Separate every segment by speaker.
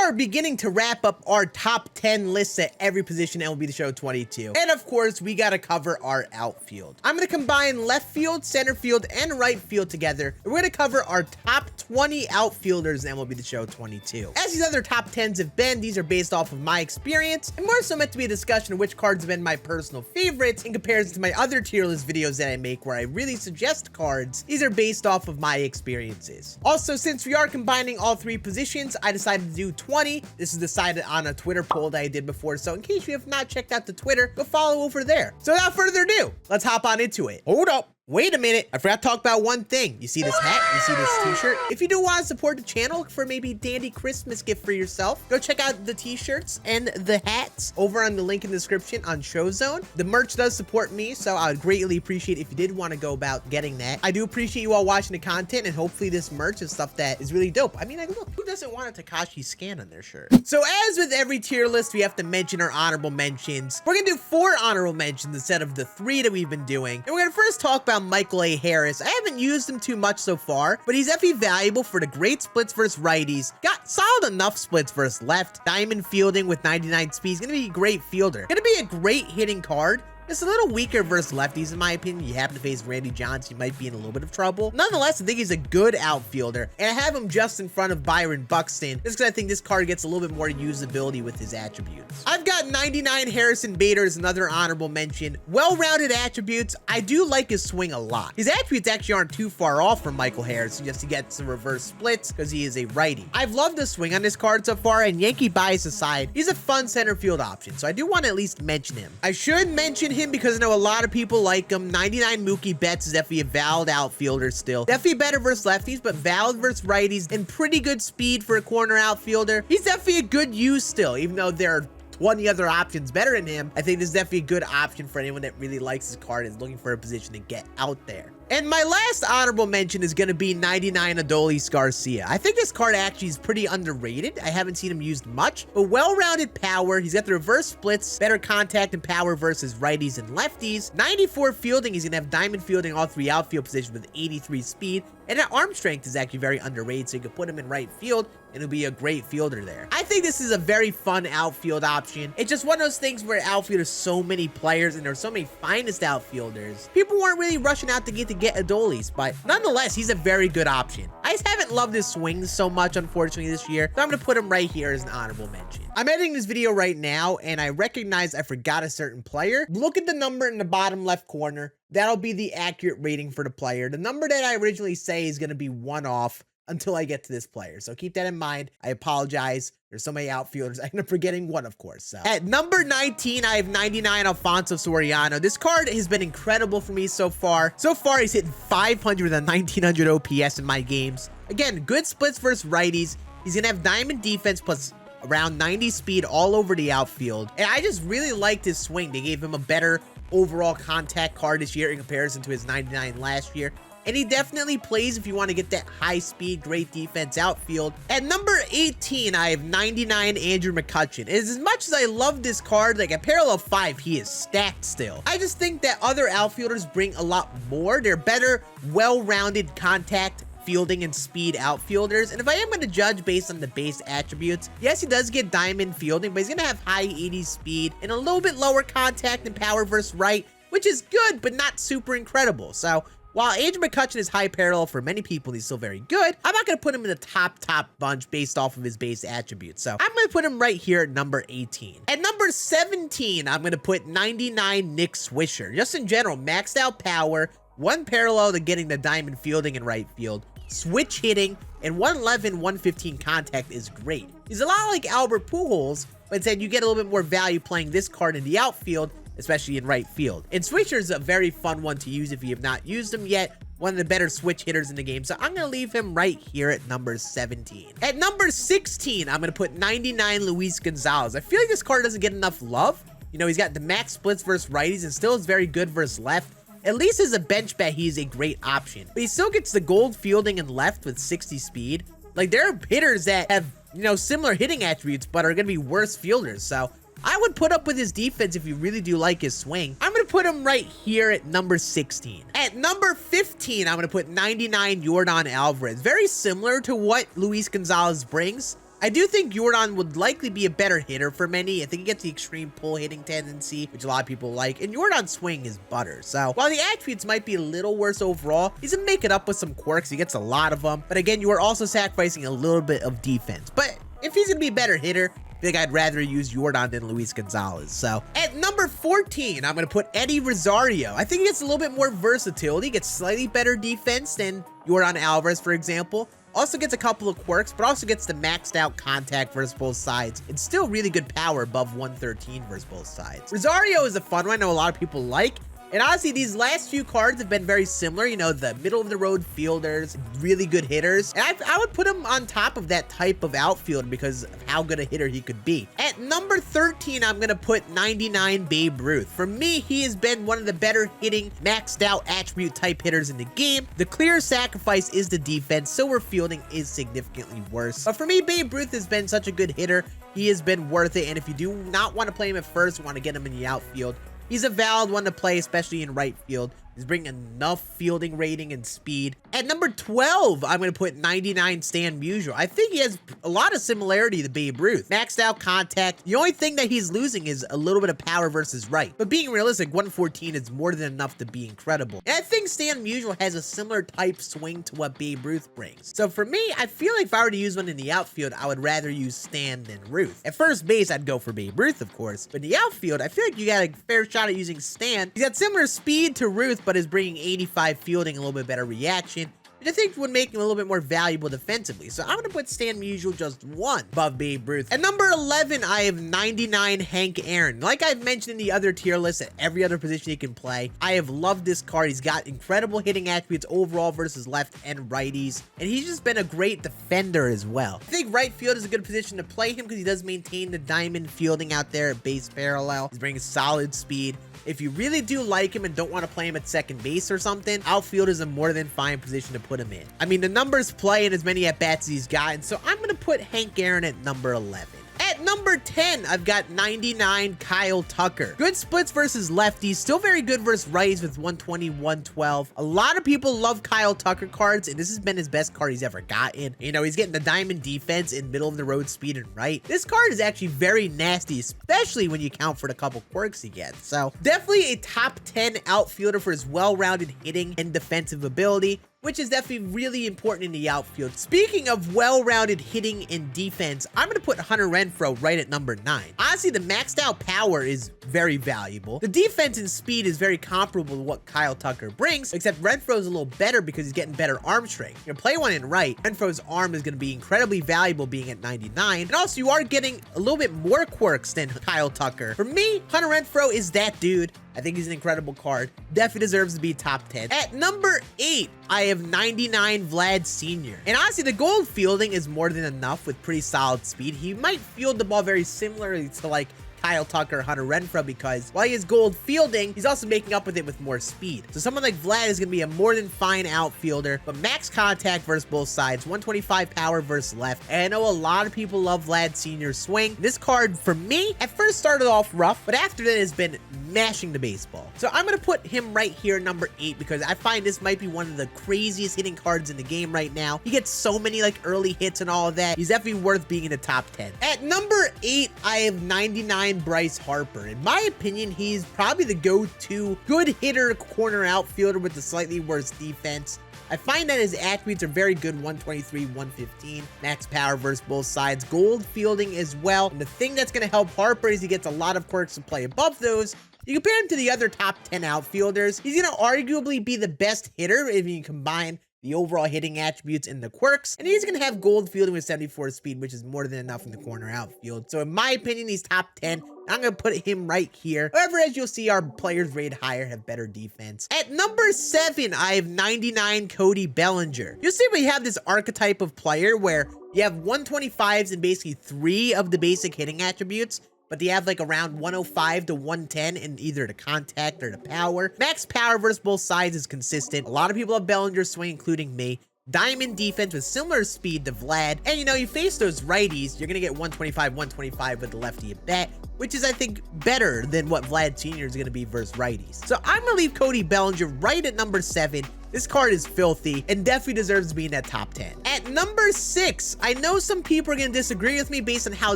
Speaker 1: are beginning to wrap up our top 10 lists at every position in MLB the Show 22. And of course, we gotta cover our outfield. I'm gonna combine left field, center field, and right field together. And we're gonna cover our top 20 outfielders in MLB the Show 22. As these other top 10s have been, these are based off of my experience, and more so meant to be a discussion of which cards have been my personal favorites in comparison to my other tier list videos that I make where I really suggest cards. These are based off of my experiences. Also, since we are combining all three positions, I decided to do 20. This is decided on a Twitter poll that I did before, so in case you have not checked out the Twitter, go follow over there. So without further ado, let's hop on into it. Hold up. Wait a minute, I forgot to talk about one thing. You see this hat? You see this t-shirt? If you do want to support the channel for maybe a dandy Christmas gift for yourself, go check out the t-shirts and the hats over on the link in the description on ShowZone. The merch does support me, so I would greatly appreciate if you did want to go about getting that. I do appreciate you all watching the content, and hopefully this merch is stuff that is really dope. I mean, like, look, who doesn't want a Takashi Scann on their shirt? So as with every tier list, we have to mention our honorable mentions. We're gonna do 4 honorable mentions instead of the 3 that we've been doing. And we're gonna first talk about Michael A. Harris. I haven't used him too much so far, but he's definitely valuable for the great splits versus righties. Got solid enough splits versus left. Diamond fielding with 99 speed. He's gonna be a great fielder. Gonna be a great hitting card. It's a little weaker versus lefties, in my opinion. You happen to face Randy Johnson, you might be in a little bit of trouble. Nonetheless, I think he's a good outfielder, and I have him just in front of Byron Buxton, just because I think this card gets a little bit more usability with his attributes. I've got 99 Harrison Bader as another honorable mention. Well-rounded attributes. I do like his swing a lot. His attributes actually aren't too far off from Michael Harris, just to get some reverse splits, because he is a righty. I've loved the swing on this card so far, and Yankee bias aside, he's a fun center field option, so I do want to at least mention him. I should mention him because I know a lot of people like him. 99 Mookie Betts is definitely a valid outfielder still. Definitely better versus lefties, but valid versus righties and pretty good speed for a corner outfielder. He's definitely a good use still, even though there are 20 other options better than him. I think this is definitely a good option for anyone that really likes his card and is looking for a position to get out there. And my last honorable mention is going to be 99 Adolis Garcia. I think this card actually is pretty underrated. I haven't seen him used much, but well-rounded power. He's got the reverse splits, better contact and power versus righties and lefties. 94 fielding. He's going to have diamond fielding all 3 outfield positions with 83 speed. And that arm strength is actually very underrated, so you can put him in right field and he'll be a great fielder there. I think this is a very fun outfield option. It's just one of those things where outfield is so many players and there's so many finest outfielders. People weren't really rushing out to get Adolis, but nonetheless, he's a very good option. I just haven't loved his swings so much, unfortunately, this year, so I'm gonna put him right here as an honorable mention. I'm editing this video right now, and I recognize I forgot a certain player. Look at the number in the bottom left corner. That'll be the accurate rating for the player. The number that I originally say is gonna be 1 off until I get to this player. So keep that in mind. I apologize. There's so many outfielders. I end up forgetting one, of course. So at number 19, I have 99 Alfonso Soriano. This card has been incredible for me so far. So far, he's hitting 500 with a 1900 OPS in my games. Again, good splits versus righties. He's gonna have diamond defense plus around 90 speed all over the outfield. And I just really liked his swing. They gave him a better overall contact card this year in comparison to his 99 last year. And he definitely plays if you want to get that high speed, great defense outfield. At number 18, I have 99 Andrew McCutchen. As much as I love this card, like at parallel 5, he is stacked still. I just think that other outfielders bring a lot more. They're better, well-rounded contact, fielding, and speed outfielders. And if I am going to judge based on the base attributes, yes, he does get diamond fielding, but he's going to have high 80s speed and a little bit lower contact and power versus right, which is good, but not super incredible. So while Andrew McCutchen is high parallel for many people, he's still very good. I'm not going to put him in the top bunch based off of his base attributes. So I'm going to put him right here at number 18. At number 17, I'm going to put 99 Nick Swisher. Just in general, maxed out power, 1 parallel to getting the diamond fielding in right field, switch hitting, and 111, 115 contact is great. He's a lot like Albert Pujols, but instead you get a little bit more value playing this card in the outfield, especially in right field. And Swisher is a very fun one to use if you have not used him yet. One of the better switch hitters in the game. So I'm going to leave him right here at number 17. At number 16, I'm going to put 99 Luis Gonzalez. I feel like this card doesn't get enough love. You know, he's got the max splits versus righties and still is very good versus left. At least as a bench bat, he's a great option. But he still gets the gold fielding and left with 60 speed. Like, there are hitters that have, you know, similar hitting attributes, but are going to be worse fielders. So I would put up with his defense if you really do like his swing. I'm going to put him right here at number 16. At number 15, I'm going to put 99 Yordan Alvarez. Very similar to what Luis Gonzalez brings. I do think Jordan would likely be a better hitter for many. I think he gets the extreme pull hitting tendency, which a lot of people like, and Jordan's swing is butter. So while the attributes might be a little worse overall, he's gonna make it up with some quirks. He gets a lot of them, but again, you are also sacrificing a little bit of defense. But if he's gonna be a better hitter, I think I'd rather use Jordan than Luis Gonzalez. So at number 14, I'm going to put Eddie Rosario. I think he gets a little bit more versatility, gets slightly better defense than Jordan Alvarez, for example. Also gets a couple of quirks, but also gets the maxed out contact versus both sides. And still really good power above 113 versus both sides. Rosario is a fun one I know a lot of people like. And honestly, these last few cards have been very similar. You know, the middle of the road fielders, really good hitters. And I would put him on top of that type of outfielder because of how good a hitter he could be. At number 13, I'm going to put 99 Babe Ruth. For me, he has been one of the better hitting, maxed out attribute type hitters in the game. The clear sacrifice is the defense. Silver fielding is significantly worse. But for me, Babe Ruth has been such a good hitter. He has been worth it. And if you do not want to play him at first, want to get him in the outfield, he's a valid one to play, especially in right field. He's bringing enough fielding rating and speed. At number 12, I'm going to put 99 Stan Musial. I think he has a lot of similarity to Babe Ruth. Maxed out contact. The only thing that he's losing is a little bit of power versus right. But being realistic, 114 is more than enough to be incredible. And I think Stan Musial has a similar type swing to what Babe Ruth brings. So for me, I feel like if I were to use one in the outfield, I would rather use Stan than Ruth. At first base, I'd go for Babe Ruth, of course. But in the outfield, I feel like you got a fair shot at using Stan. He's got similar speed to Ruth, but is bringing 85 fielding, a little bit better reaction, which I think would make him a little bit more valuable defensively. So I'm going to put Stan Musial just one above Babe Ruth. At number 11, I have 99 Hank Aaron. Like I've mentioned in the other tier list, at every other position he can play, I have loved this card. He's got incredible hitting attributes overall versus left and righties, and he's just been a great defender as well. I think right field is a good position to play him because he does maintain the diamond fielding out there at base parallel. He's bringing solid speed. If you really do like him and don't want to play him at second base or something, outfield is a more than fine position to put him in. I mean, the numbers play in as many at-bats as he's gotten, so I'm going to put Hank Aaron at number 11. At number 10, I've got 99 Kyle Tucker. Good splits versus lefties, still very good versus righties with 120, 112. A lot of people love Kyle Tucker cards, and this has been his best card he's ever gotten. You know, he's getting the diamond defense in middle of the road speed and right. This card is actually very nasty, especially when you count for the couple quirks he gets. So definitely a top 10 outfielder for his well-rounded hitting and defensive ability, which is definitely really important in the outfield. Speaking of well-rounded hitting and defense, I'm going to put Hunter Renfroe right at number 9. Honestly, the maxed out power is very valuable. The defense and speed is very comparable to what Kyle Tucker brings, except Renfroe's a little better because he's getting better arm strength. You're play one in right, Renfroe's arm is going to be incredibly valuable being at 99. And also, you are getting a little bit more quirks than Kyle Tucker. For me, Hunter Renfroe is that dude. I think he's an incredible card. Definitely deserves to be top 10. At number 8, I have 99 Vlad Sr. And honestly, the gold fielding is more than enough with pretty solid speed. He might field the ball very similarly to like Kyle Tucker, Hunter Renfroe, because while he has gold fielding, he's also making up with it with more speed. So someone like Vlad is going to be a more than fine outfielder, but max contact versus both sides, 125 power versus left. And I know a lot of people love Vlad Sr.'s swing. This card, for me, at first started off rough, but after that has been mashing the baseball. So I'm going to put him right here, number 8, because I find this might be one of the craziest hitting cards in the game right now. He gets so many like early hits and all of that. He's definitely worth being in the top 10. At number 8, I have 99 Bryce Harper. In my opinion, he's probably the go-to good hitter corner outfielder with the slightly worse defense. I find that his attributes are very good, 123, 115, max power versus both sides, gold fielding as well. And the thing that's going to help Harper is he gets a lot of quirks to play above those. You compare him to the other top 10 outfielders, he's going to arguably be the best hitter if you combine the overall hitting attributes and the quirks, and he's going to have gold fielding with 74 speed, which is more than enough in the corner outfield. So in my opinion, he's top 10. I'm going to put him right here. However, as you'll see, our players rated higher have better defense. At number 7, I have 99 Cody Bellinger. You'll see we have this archetype of player where you have 125s and basically 3 of the basic hitting attributes, but they have like around 105 to 110 in either the contact or the power. Max power versus both sides is consistent. A lot of people have Bellinger's swing, including me. Diamond defense with similar speed to Vlad. And you know, you face those righties, you're going to get 125, 125 with the lefty at bat, which is, I think, better than what Vlad Sr. is going to be versus righties. So I'm going to leave Cody Bellinger right at number 7. This card is filthy and definitely deserves to be in that top 10. At number 6, I know some people are going to disagree with me based on how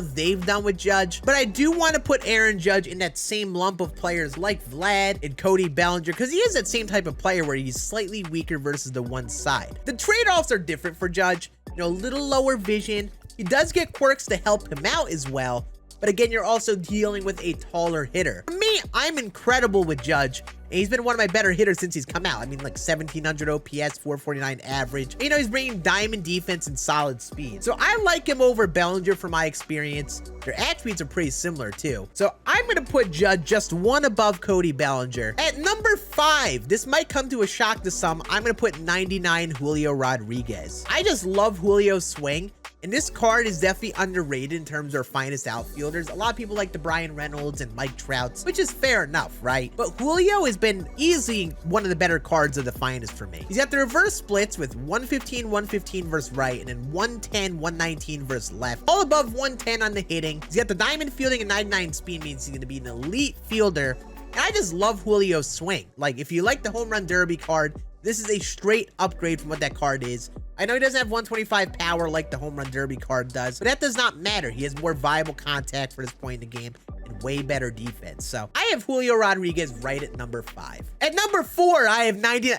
Speaker 1: they've done with Judge, but I do want to put Aaron Judge in that same lump of players like Vlad and Cody Bellinger, because he is that same type of player where he's slightly weaker versus the one side. The trade-offs are different for Judge, you know, a little lower vision. He does get quirks to help him out as well, but again, you're also dealing with a taller hitter. For me, I'm incredible with Judge, and he's been one of my better hitters since he's come out. I mean, like 1700 OPS, 449 average. And, you know, he's bringing diamond defense and solid speed. So I like him over Bellinger from my experience. Their attributes are pretty similar too. So I'm going to put Judge just one above Cody Bellinger. At number 5, this might come to a shock to some, I'm going to put 99 Julio Rodriguez. I just love Julio's swing. And this card is definitely underrated in terms of our finest outfielders. A lot of people like the Bryan Reynolds and Mike Trouts, which is fair enough, right? But Julio has been easily one of the better cards of the finest for me. He's got the reverse splits with 115, 115 versus right, and then 110, 119 versus left. All above 110 on the hitting. He's got the diamond fielding and 99 speed, means he's going to be an elite fielder. And I just love Julio's swing. Like, if you like the home run derby card, this is a straight upgrade from what that card is. I know he doesn't have 125 power like the home run derby card does, but that does not matter. He has more viable contact for this point in the game and way better defense. So I have Julio Rodriguez right at number 5. At number 4, I have 99.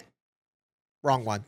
Speaker 1: Wrong one.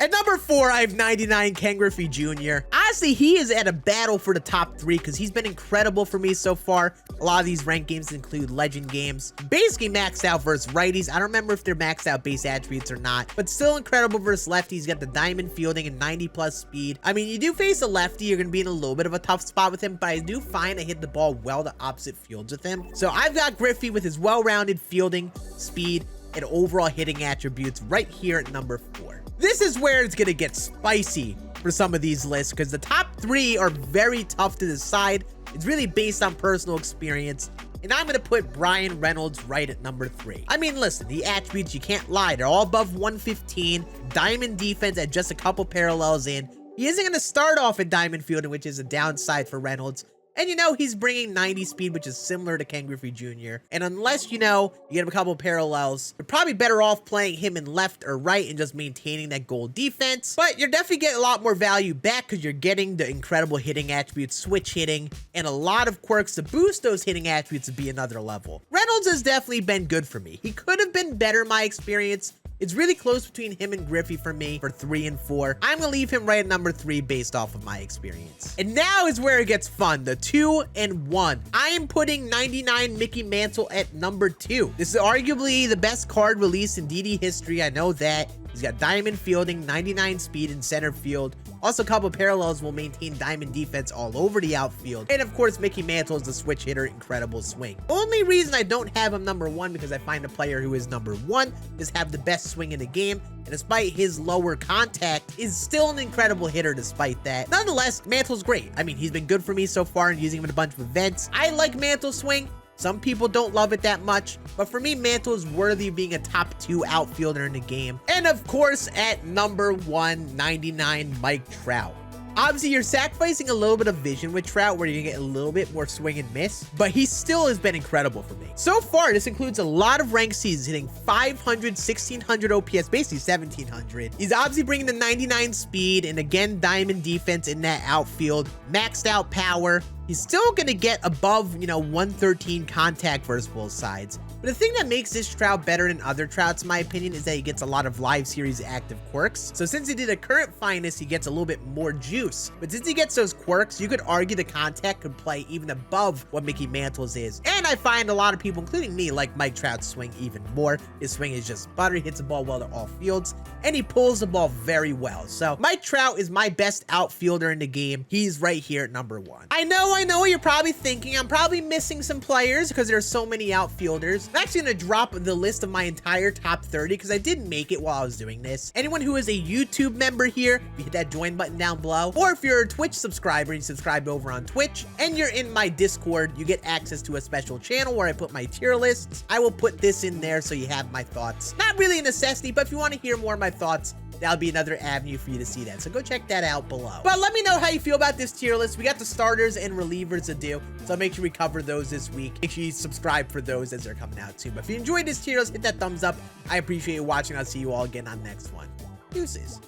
Speaker 1: At number 4, I have 99 Ken Griffey Jr. Honestly, he is at a battle for the top 3 because he's been incredible for me so far. A lot of these ranked games include legend games. Basically maxed out versus righties. I don't remember if they're maxed out base attributes or not, but still incredible versus lefties. He's got the diamond fielding and 90 plus speed. I mean, you do face a lefty, you're going to be in a little bit of a tough spot with him, but I do find I hit the ball well to opposite fields with him. So I've got Griffey with his well-rounded fielding, speed, and overall hitting attributes right here at number 4. This is where it's gonna get spicy for some of these lists because the top 3 are very tough to decide. It's really based on personal experience, and I'm gonna put Bryan Reynolds right at number 3. I mean, listen, the attributes, you can't lie, they're all above 115, diamond defense at just a couple parallels in. He isn't gonna start off at diamond fielding, which is a downside for Reynolds. And, you know, he's bringing 90 speed, which is similar to Ken Griffey Jr. And unless, you know, you get him a couple parallels, you're probably better off playing him in left or right and just maintaining that goal defense. But you're definitely getting a lot more value back because you're getting the incredible hitting attributes, switch hitting, and a lot of quirks to boost those hitting attributes to be another level. Reynolds has definitely been good for me. He could have been better in my experience. It's really close between him and Griffey for me for 3 and 4. I'm gonna leave him right at number 3 based off of my experience. And now is where it gets fun, the 2 and 1. I am putting 99 Mickey Mantle at number 2. This is arguably the best card released in DD history, I know that. He's got diamond fielding, 99 speed in center field. Also, a couple of parallels will maintain diamond defense all over the outfield. And of course, Mickey Mantle is the switch hitter, incredible swing. Only reason I don't have him number 1 because I find a player who is number 1 is have the best swing in the game. And despite his lower contact, is still an incredible hitter despite that. Nonetheless, Mantle's great. I mean, he's been good for me so far and using him in a bunch of events. I like Mantle's swing. Some people don't love it that much, but for me, Mantle is worthy of being a top 2 outfielder in the game. And of course, at number 1, 99 Mike Trout. Obviously, you're sacrificing a little bit of vision with Trout where you get a little bit more swing and miss, but he still has been incredible for me. So far, this includes a lot of ranked seasons, hitting 500, 1600 OPS, basically 1700. He's obviously bringing the 99 speed and again, diamond defense in that outfield, maxed out power. He's still going to get above, you know, 113 contact versus both sides. But the thing that makes this Trout better than other Trouts, in my opinion, is that he gets a lot of live series active quirks. So since he did a current finest, he gets a little bit more juice. But since he gets those quirks, you could argue the contact could play even above what Mickey Mantle's is. And I find a lot of people, including me, like Mike Trout's swing even more. His swing is just butter, hits the ball well to all fields, and he pulls the ball very well. So Mike Trout is my best outfielder in the game. He's right here at number 1. I know what you're probably thinking. I'm probably missing some players because there's so many outfielders. I'm actually going to drop the list of my entire top 30 because I did make it while I was doing this. Anyone who is a YouTube member here, you hit that join button down below. Or if you're a Twitch subscriber and you subscribe over on Twitch and you're in my Discord, you get access to a special channel where I put my tier lists. I will put this in there so you have my thoughts. Not really a necessity, but if you want to hear more of my thoughts, that'll be another avenue for you to see that. So go check that out below. But let me know how you feel about this tier list. We got the starters and relievers to do, so make sure we cover those this week. Make sure you subscribe for those as they're coming out soon. But if you enjoyed this tier list, hit that thumbs up. I appreciate you watching. I'll see you all again on the next one. Deuces.